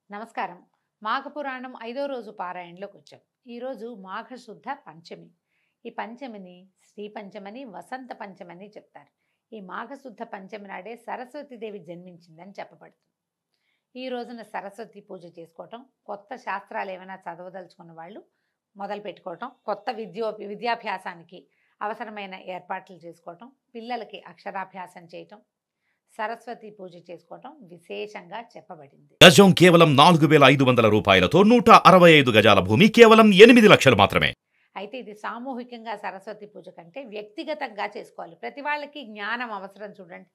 నమస్కారం. మాఘ పురాణం 5వ రోజు పారాయణలోకి వచ్చాం. ఈరోజు మాఘశుద్ధ పంచమి. ఈ పంచమిని శ్రీ పంచమని, వసంత పంచమని చెప్తారు. ఈ మాఘశుద్ధ పంచమి నాడే సరస్వతీదేవి జన్మించిందని చెప్పబడుతుంది. ఈ రోజున సరస్వతి పూజ చేసుకోవటం, కొత్త శాస్త్రాలు ఏమైనా చదవదలుచుకున్న వాళ్ళు మొదలు పెట్టుకోవటం, కొత్త విద్యాభ్యాసానికి అవసరమైన ఏర్పాట్లు చేసుకోవటం, పిల్లలకి అక్షరాభ్యాసం చేయటం, సరస్వతి పూజ చేసుకోవటం విశేషంగా చెప్పబడింది. గజం కేవలం 4,500 రూపాయలతో 165 గజాల భూమి కేవలం 8 లక్షలు మాత్రమే. అయితే ఇది సామూహికంగా సరస్వతి పూజ కంటే వ్యక్తిగతంగా చేసుకోవాలి. ప్రతి వాళ్ళకి జ్ఞానం అవసరం. చూడండి,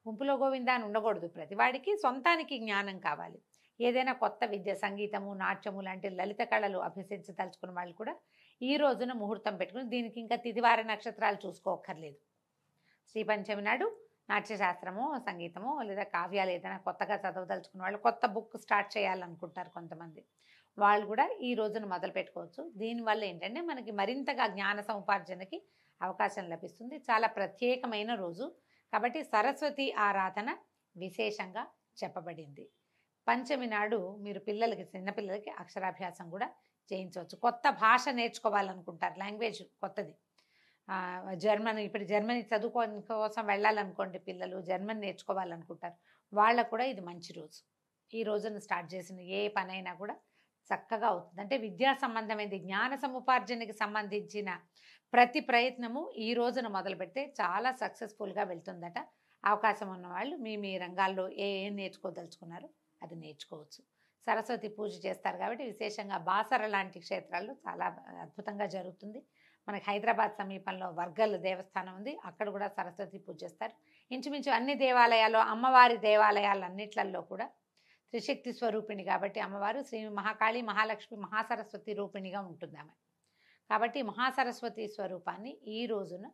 గుంపులో గోవిందా అని ఉండకూడదు. ప్రతివాడికి సొంతానికి జ్ఞానం కావాలి. ఏదైనా కొత్త విద్య, సంగీతము, నాట్యము లాంటి లలిత కళలు అభ్యసించదలుచుకున్న వాళ్ళు కూడా ఈ రోజున ముహూర్తం పెట్టుకుని, దీనికి ఇంకా తిథివార నక్షత్రాలు చూసుకోక్కర్లేదు. శ్రీ పంచమి నాడు నాట్యశాస్త్రము, సంగీతము లేదా కావ్యాలు ఏదైనా కొత్తగా చదవదలుచుకున్న వాళ్ళు, కొత్త బుక్ స్టార్ట్ చేయాలనుకుంటారు కొంతమంది, వాళ్ళు కూడా ఈ రోజున మొదలు పెట్టుకోవచ్చు. దీనివల్ల ఏంటంటే మనకి మరింతగా జ్ఞాన సముపార్జనకి అవకాశం లభిస్తుంది. చాలా ప్రత్యేకమైన రోజు కాబట్టి సరస్వతి ఆరాధన విశేషంగా చెప్పబడింది. పంచమి నాడు మీరు చిన్నపిల్లలకి అక్షరాభ్యాసం కూడా చేయించవచ్చు. కొత్త భాష నేర్చుకోవాలనుకుంటారు, లాంగ్వేజ్ కొత్తది, ఇప్పుడు జర్మనీ చదువుకోవడం కోసం వెళ్ళాలనుకోండి, పిల్లలు జర్మన్ నేర్చుకోవాలనుకుంటారు, వాళ్ళకు కూడా ఇది మంచి రోజు. ఈ రోజున స్టార్ట్ చేసిన ఏ పనైనా కూడా చక్కగా అవుతుంది. అంటే విద్యా సంబంధమైనది, జ్ఞాన సముపార్జనకి సంబంధించిన ప్రతి ప్రయత్నము ఈ రోజున మొదలు పెడితే చాలా సక్సెస్ఫుల్గా వెళ్తుందట. అవకాశం ఉన్నవాళ్ళు మీ రంగాల్లో ఏం నేర్చుకోదలుచుకున్నారో అది నేర్చుకోవచ్చు. సరస్వతి పూజ చేస్తారు కాబట్టి విశేషంగా బాసర లాంటి క్షేత్రాల్లో చాలా అద్భుతంగా జరుగుతుంది. మనకి హైదరాబాద్ సమీపంలో వర్గల్ దేవస్థానం ఉంది, అక్కడ కూడా సరస్వతి పూజ చేస్తారు. ఇంచుమించు అన్ని దేవాలయాలు, అమ్మవారి దేవాలయాలన్నిట్లలో కూడా త్రిశక్తి స్వరూపిణి కాబట్టి అమ్మవారు శ్రీ మహాకాళి, మహాలక్ష్మి, మహాసరస్వతి రూపిణిగా ఉంటుంది ఆమె. కాబట్టి మహాసరస్వతి స్వరూపాన్ని ఈ రోజున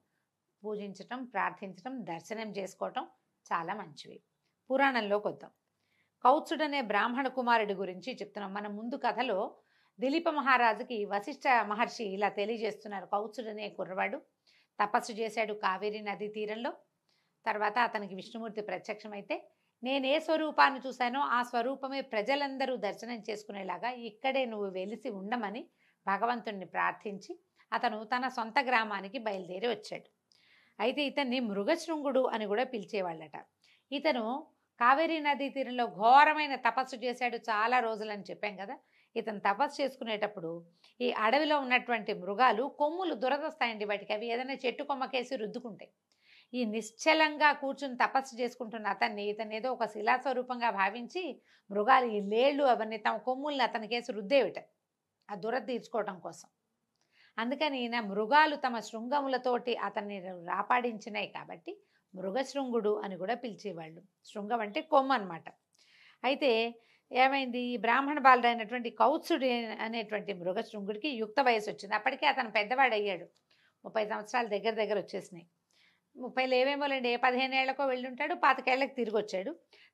పూజించటం, ప్రార్థించటం, దర్శనం చేసుకోవటం చాలా మంచివి. పురాణంలోకి వద్దాం. కౌత్సుడనే బ్రాహ్మణ కుమారుడి గురించి చెప్తున్నాం. మన ముందు కథలో దిలీప మహారాజుకి వశిష్ఠ మహర్షి ఇలా తెలియజేస్తున్నారు. కౌత్సుడనే కుర్రవాడు తపస్సు చేశాడు కావేరీ నదీ తీరంలో. తర్వాత అతనికి విష్ణుమూర్తి ప్రత్యక్షమైతే, నేనే స్వరూపాన్ని చూశానో ఆ స్వరూపమే ప్రజలందరూ దర్శనం చేసుకునేలాగా ఇక్కడే నువ్వు వెలిసి ఉండమని భగవంతుణ్ణి ప్రార్థించి అతను తన సొంత గ్రామానికి బయలుదేరి వచ్చాడు. అయితే ఇతన్ని మృగశృంగుడు అని కూడా పిలిచేవాళ్ళట. ఇతను కావేరీ నదీ తీరంలో ఘోరమైన తపస్సు చేశాడు చాలా రోజులని చెప్పాం కదా. ఇతను తపస్సు చేసుకునేటప్పుడు ఈ అడవిలో ఉన్నటువంటి మృగాలు కొమ్ములు దురదొస్తాయండి వాటికి. అవి ఏదైనా చెట్టు కొమ్మకేసి రుద్దుకుంటాయి. ఈ నిశ్చలంగా కూర్చుని తపస్సు చేసుకుంటున్న ఇతను ఏదో ఒక శిలాస్వరూపంగా భావించి మృగాలు ఈ లేళ్ళు అవన్నీ తమ కొమ్ముల్ని అతనికేసి రుద్దేవిట, ఆ దురద తీర్చుకోవటం కోసం. అందుకని ఈయన మృగాలు తమ శృంగములతోటి అతన్ని రాపాడించినాయి కాబట్టి మృగశృంగుడు అని కూడా పిలిచేవాళ్ళు. శృంగం అంటే కొమ్ము అనమాట. అయితే ఏమైంది, ఈ బ్రాహ్మణ బాలుడైనటువంటి కౌత్సుడు అనేటువంటి మృగశృంగుడికి యుక్త వయసు వచ్చింది. అప్పటికే అతను పెద్దవాడయ్యాడు, 30 సంవత్సరాలు దగ్గర వచ్చేసినాయి. 30 ఏవేమోలేండి, 15 ఏళ్లకో వెళ్ళుంటాడు, 25 ఏళ్లకు తిరిగి వచ్చాడు.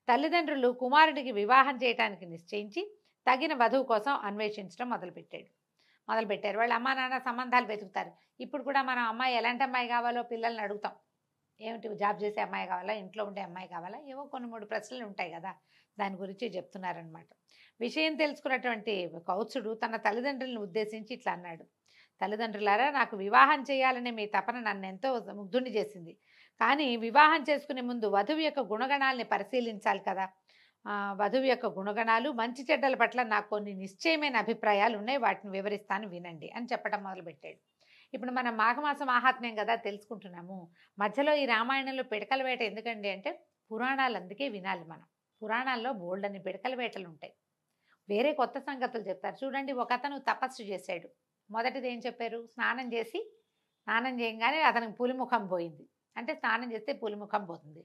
తల్లిదండ్రులు కుమారుడికి వివాహం చేయడానికి నిశ్చయించి తగిన వధువు కోసం అన్వేషించడం మొదలుపెట్టారు. వాళ్ళ అమ్మా నాన్న సంబంధాలు వెతుకుతారు. ఇప్పుడు కూడా మనం అమ్మాయి ఎలాంటి అమ్మాయి కావాలో పిల్లల్ని అడుగుతాం. ఏమిటి, జాబ్ చేసే అమ్మాయి కావాలా, ఇంట్లో ఉండే అమ్మాయి కావాలా, ఏవో కొన్ని 3 ప్రశ్నలు ఉంటాయి కదా, దాని గురించి చెప్తున్నారనమాట. విషయం తెలుసుకున్నటువంటి కౌత్సుడు తన తల్లిదండ్రులను ఉద్దేశించి ఇట్లా అన్నాడు. తల్లిదండ్రులారా, నాకు వివాహం చేయాలనే మీ తపన నన్ను ఎంతో ముగ్ధుని చేసింది. కానీ వివాహం చేసుకునే ముందు వధువు యొక్క గుణగణాలని పరిశీలించాలి కదా. వధువు యొక్క గుణగణాలు, మంచి చెడ్డల పట్ల నాకు కొన్ని నిశ్చయమైన అభిప్రాయాలు ఉన్నాయి, వాటిని వివరిస్తాను వినండి అని చెప్పడం మొదలుపెట్టాడు. ఇప్పుడు మనం మాఘమాసం మాహాత్మ్యం కదా తెలుసుకుంటున్నాము. మధ్యలో ఈ రామాయణంలో పిడకల వేట ఎందుకండి అంటే, పురాణాలు అందుకే వినాలి మనం. పురాణాల్లో బోల్డని పిడకల వేటలు ఉంటాయి, వేరే కొత్త సంగతులు చెప్తారు. చూడండి, ఒక అతను తపస్సు చేశాడు. మొదటిది ఏం చెప్పారు, స్నానం చేయగానే అతనికి పులిముఖం పోయింది. అంటే స్నానం చేస్తే పులిముఖం పోతుంది.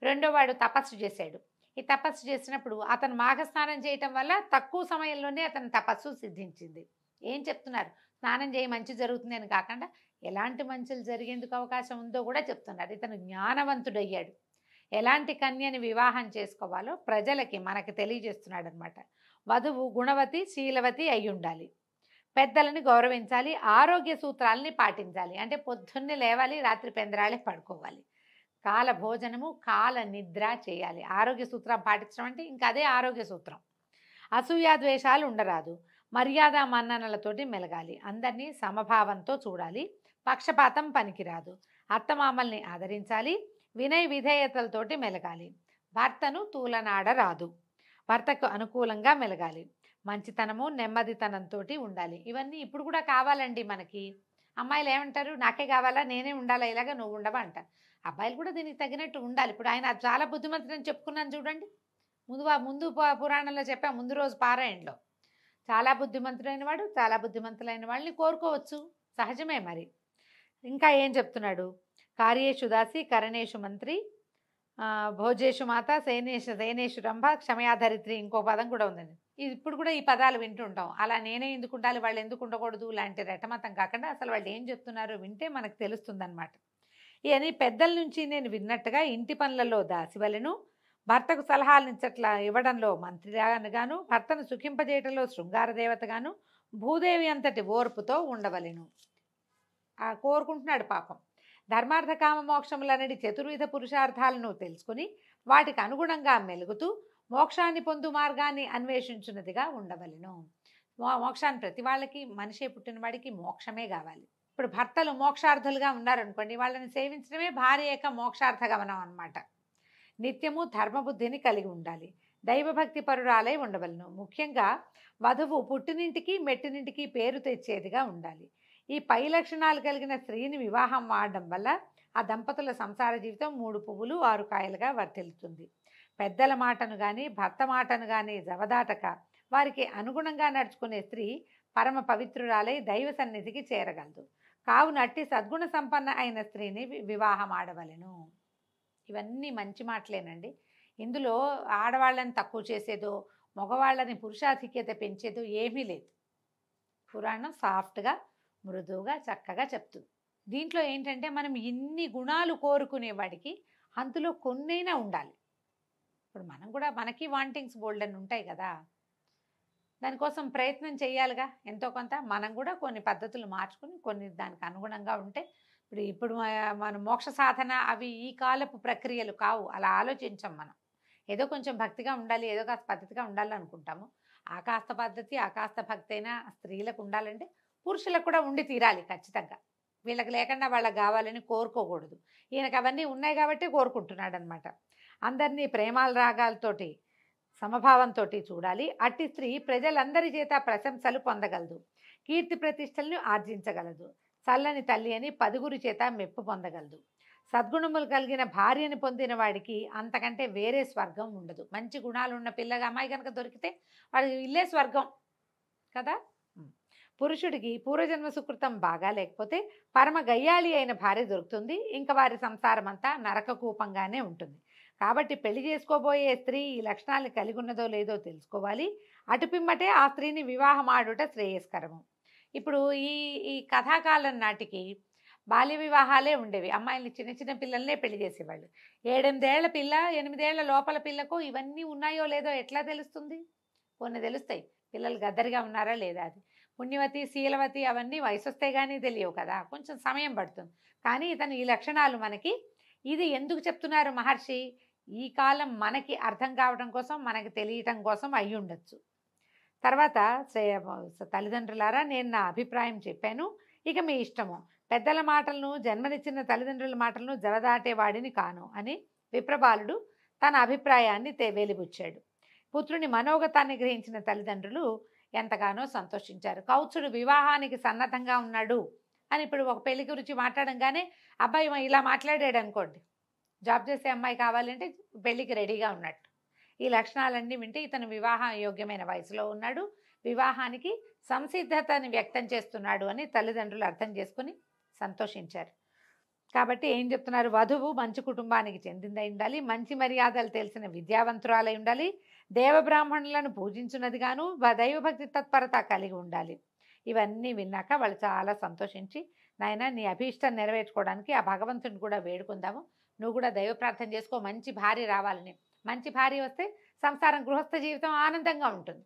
రెండో వాడు తపస్సు చేశాడు. ఈ తపస్సు చేసినప్పుడు అతను మాఘస్నానం చేయటం వల్ల తక్కువ సమయంలోనే అతని తపస్సు సిద్ధించింది. ఏం చెప్తున్నారు, స్నానం చేయి మంచి జరుగుతుంది అని కాకుండా ఎలాంటి మంచులు జరిగేందుకు అవకాశం ఉందో కూడా చెప్తున్నారు. ఇతను జ్ఞానవంతుడయ్యాడు. ఎలాంటి కన్యని వివాహం చేసుకోవాలో ప్రజలకి మనకి తెలియజేస్తున్నాడు అనమాట. వధువు గుణవతి, శీలవతి అయి ఉండాలి, పెద్దలని గౌరవించాలి, ఆరోగ్య సూత్రాలని పాటించాలి. అంటే పొద్దున్నే లేవాలి, రాత్రి పెందరాళే పడుకోవాలి, కాల భోజనము, కాల నిద్ర చేయాలి. ఆరోగ్య సూత్రం పాటించడం అంటే ఇంకా అదే ఆరోగ్య సూత్రం. అసూయా ద్వేషాలు ఉండరాదు. మర్యాద మన్ననలతోటి మెలగాలి. అందరినీ సమభావంతో చూడాలి. పక్షపాతం పనికిరాదు. అత్తమామల్ని ఆదరించాలి. వినయ విధేయతలతోటి మెలగాలి. భర్తను తూలనాడరాదు. భర్తకు అనుకూలంగా మెలగాలి. మంచితనము నెమ్మదితనంతో ఉండాలి. ఇవన్నీ ఇప్పుడు కూడా కావాలండి మనకి. అమ్మాయిలు ఏమంటారు, నాకే కావాలా, నేనే ఉండాలా, ఇలాగా నువ్వు ఉండవా అంటారు. అబ్బాయిలు కూడా దీనికి తగినట్టు ఉండాలి. ఇప్పుడు ఆయన చాలా బుద్ధిమంతుడని చెప్పుకున్నాను చూడండి. ముందు పురాణంలో చెప్పా, ముందు రోజు పారాయణలో. చాలా బుద్ధిమంతుడైన వాడు, చాలా బుద్ధిమంతులైన వాళ్ళని కోరుకోవచ్చు, సహజమే. మరి ఇంకా ఏం చెప్తున్నాడు, కార్యేషు దాసి కరణేషు మంత్రి, భోజేషు మాత, సేనేషు రంభ, క్షమయాధరిత్రి, ఇంకో పదం కూడా ఉందండి. ఇది ఇప్పుడు కూడా ఈ పదాలు వింటుంటాం. అలా నేనే ఎందుకు ఉండాలి, వాళ్ళు ఎందుకు ఉండకూడదు లాంటి రెటమతం కాకుండా అసలు వాళ్ళు ఏం చెప్తున్నారో వింటే మనకు తెలుస్తుంది అనమాట. ఇవన్నీ పెద్దల నుంచి నేను విన్నట్టుగా ఇంటి పనులలో దాసివలెను, భర్తకు సలహాలు ఇవ్వడంలో మంత్రిగాను, భర్తను సుఖింపజేయటంలో శృంగార దేవతగాను, భూదేవి అంతటి ఓర్పుతో ఉండవలెను. కోరుకుంటున్నాడు పాపం. ధర్మార్థ కామ మోక్షములనడి చతుర్విధ పురుషార్థాలను తెలుసుకుని వాటికి అనుగుణంగా మెలుగుతూ మోక్షాన్ని పొందు మార్గాన్ని అన్వేషించున్నదిగా ఉండవలెను. మోక్షాన్ని ప్రతి వాళ్ళకి, మనిషే పుట్టిన వాడికి మోక్షమే కావాలి. ఇప్పుడు భర్తలు మోక్షార్థులుగా ఉన్నారనుకోండి, వాళ్ళని సేవించడమే భార్య యొక్క మోక్షార్థ గమనం అన్నమాట. నిత్యము ధర్మబుద్ధిని కలిగి ఉండాలి. దైవభక్తి పరురాలై ఉండవలను. ముఖ్యంగా వధువు పుట్టినింటికి మెట్టినింటికి పేరు తెచ్చేదిగా ఉండాలి. ఈ పై లక్షణాలు కలిగిన స్త్రీని వివాహం ఆడడం వల్ల ఆ దంపతుల సంసార జీవితం 3 పువ్వులు 6 కాయలుగా వర్తిల్లుతుంది. పెద్దల మాటను కానీ భర్త మాటను కానీ జవదాటక వారికి అనుగుణంగా నడుచుకునే స్త్రీ పరమ పవిత్రురాలై దైవ సన్నిధికి చేరగలదు. కావున అట్టి సద్గుణ సంపన్న అయిన స్త్రీని వివాహం ఆడవలెను. ఇవన్నీ మంచి మాటలేనండి. ఇందులో ఆడవాళ్ళని తక్కువ చేసేదో, మగవాళ్ళని పురుషాధిక్యత పెంచేదో ఏమీ లేదు. పురాణం సాఫ్ట్గా, మృదువుగా, చక్కగా చెప్తుంది. దీంట్లో ఏంటంటే మనం ఇన్ని గుణాలు కోరుకునేవాడికి అందులో కొన్నైనా ఉండాలి. ఇప్పుడు మనం కూడా, మనకి వాంటింగ్స్ బోల్డ్ అని ఉంటాయి కదా, దానికోసం ప్రయత్నం చేయాలిగా ఎంతో కొంత. మనం కూడా కొన్ని పద్ధతులు మార్చుకుని కొన్ని దానికి అనుగుణంగా ఉంటే, ఇప్పుడు మన మోక్ష సాధన అవి ఈ కాలపు ప్రక్రియలు కావు. అలా ఆలోచించాం మనం. ఏదో కొంచెం భక్తిగా ఉండాలి, ఏదో కాస్త పద్ధతిగా ఉండాలి అనుకుంటాము. ఆ కాస్త పద్ధతి, ఆ కాస్త భక్తి అయినా స్త్రీలకు ఉండాలంటే పురుషులకు కూడా ఉండి తీరాలి ఖచ్చితంగా. వీళ్ళకి లేకుండా వాళ్ళకి కావాలని కోరుకోకూడదు. ఈయనకు అవన్నీ ఉన్నాయి కాబట్టి కోరుకుంటున్నాడు అనమాట. అందరినీ ప్రేమాల రాగాలతోటి సమభావంతో చూడాలి. అట్టి స్త్రీ ప్రజలందరి చేత ప్రశంసలు పొందగలదు. కీర్తి ప్రతిష్టలను ఆర్జించగలదు. చల్లని తల్లి అని 10గురి చేత మెప్పు పొందగలదు. సద్గుణములు కలిగిన భార్యని పొందిన వాడికి అంతకంటే వేరే స్వర్గం ఉండదు. మంచి గుణాలు ఉన్న పిల్లగా అమ్మాయి కనుక దొరికితే వాడికి ఇల్లే స్వర్గం కదా. పురుషుడికి పూర్వజన్మ సుకృతం బాగా లేకపోతే పరమ గయ్యాళి అయిన భార్య దొరుకుతుంది. ఇంకా వారి సంసారం అంతా నరకకూపంగానే ఉంటుంది. కాబట్టి పెళ్లి చేసుకోబోయే స్త్రీ ఈ లక్షణాలు కలిగి ఉన్నదో లేదో తెలుసుకోవాలి. అటుపిమ్మటే ఆ స్త్రీని వివాహం ఆడుట శ్రేయస్కరము. ఇప్పుడు ఈ కథాకాలం నాటికి బాల్య వివాహాలే ఉండేవి. అమ్మాయిల్ని చిన్న చిన్న పిల్లల్నే పెళ్లి చేసేవాళ్ళు. 7-8 ఏళ్ల పిల్ల, 8 ఏళ్ల లోపల పిల్లకు ఇవన్నీ ఉన్నాయో లేదో ఎట్లా తెలుస్తుంది? కొన్ని తెలుస్తాయి, పిల్లలు గద్దరిగా ఉన్నారా లేదా అది. పుణ్యవతి, శీలవతి అవన్నీ వయసు వస్తే కానీ తెలియవు కదా, కొంచెం సమయం పడుతుంది. కానీ ఇతను ఈ లక్షణాలు మనకి, ఇది ఎందుకు చెప్తున్నారు మహర్షి? ఈ కాలం మనకి అర్థం కావడం కోసం, మనకి తెలియటం కోసం అయి ఉండొచ్చు. తర్వాత తల్లిదండ్రులారా, నేను నా అభిప్రాయం చెప్పాను, ఇక మీ ఇష్టము. పెద్దల మాటలను, జన్మనిచ్చిన తల్లిదండ్రుల మాటలను జవదాటేవాడిని కాను అని విప్రబాలుడు తన అభిప్రాయాన్ని వెలిబుచ్చాడు. పుత్రుని మనోగతాన్ని గ్రహించిన తల్లిదండ్రులు ఎంతగానో సంతోషించారు. కౌత్సుడు వివాహానికి సన్నద్ధంగా ఉన్నాడు అని ఇప్పుడు ఒక పెళ్లి గురించి మాట్లాడంగానే అబ్బాయి ఇలా మాట్లాడాడు అనుకోండి, జాబ్ చేసే అమ్మాయి కావాలంటే పెళ్లికి రెడీగా ఉన్నట్టు. ఈ లక్షణాలన్నీ వింటే ఇతను వివాహ యోగ్యమైన వయసులో ఉన్నాడు, వివాహానికి సంసిద్ధతని వ్యక్తం చేస్తున్నాడు అని తల్లిదండ్రులు అర్థం చేసుకుని సంతోషించారు. కాబట్టి ఏం చెప్తున్నారు? వధువు మంచి కుటుంబానికి చెందిందై ఉండాలి, మంచి మర్యాదలు తెలిసిన విద్యావంతురాలై ఉండాలి, దేవబ్రాహ్మణులను పూజించున్నదిగాను దైవభక్తి తత్పరత కలిగి ఉండాలి. ఇవన్నీ విన్నాక వాళ్ళు చాలా సంతోషించి, నాయన నీ అభీష్టం నెరవేర్చుకోవడానికి ఆ భగవంతుని కూడా వేడుకుందాము, నువ్వు కూడా దైవ ప్రార్థన చేసుకో, మంచి భార్య రావాలని. మంచి భార్య వస్తే సంసారం, గృహస్థ జీవితం ఆనందంగా ఉంటుంది.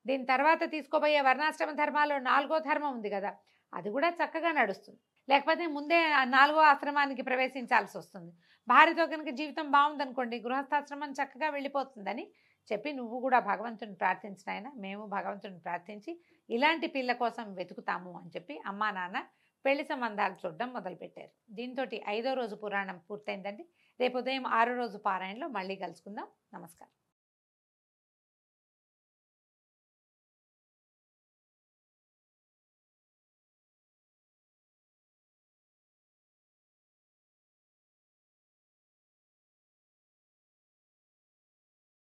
దీని తర్వాత తీసుకోబోయే వర్ణాశ్రమ ధర్మాల్లో 4వ ధర్మం ఉంది కదా, అది కూడా చక్కగా నడుస్తుంది. లేకపోతే ముందే ఆ 4వ ఆశ్రమానికి ప్రవేశించాల్సి వస్తుంది. భార్యతో కనుక జీవితం బాగుందనుకోండి, గృహస్థాశ్రమం చక్కగా వెళ్ళిపోతుందని చెప్పి నువ్వు కూడా భగవంతుని ప్రార్థించిన మేము భగవంతుని ప్రార్థించి ఇలాంటి పిల్ల కోసం వెతుకుతాము అని చెప్పి అమ్మా నాన్న పెళ్లి సంబంధాలు చూడడం మొదలుపెట్టారు. దీంతో 5వ రోజు పురాణం పూర్తయిందండి. రేపు ఉదయం 6వ రోజు పారాయణలో మళ్ళీ కలుసుకుందాం. నమస్కారం.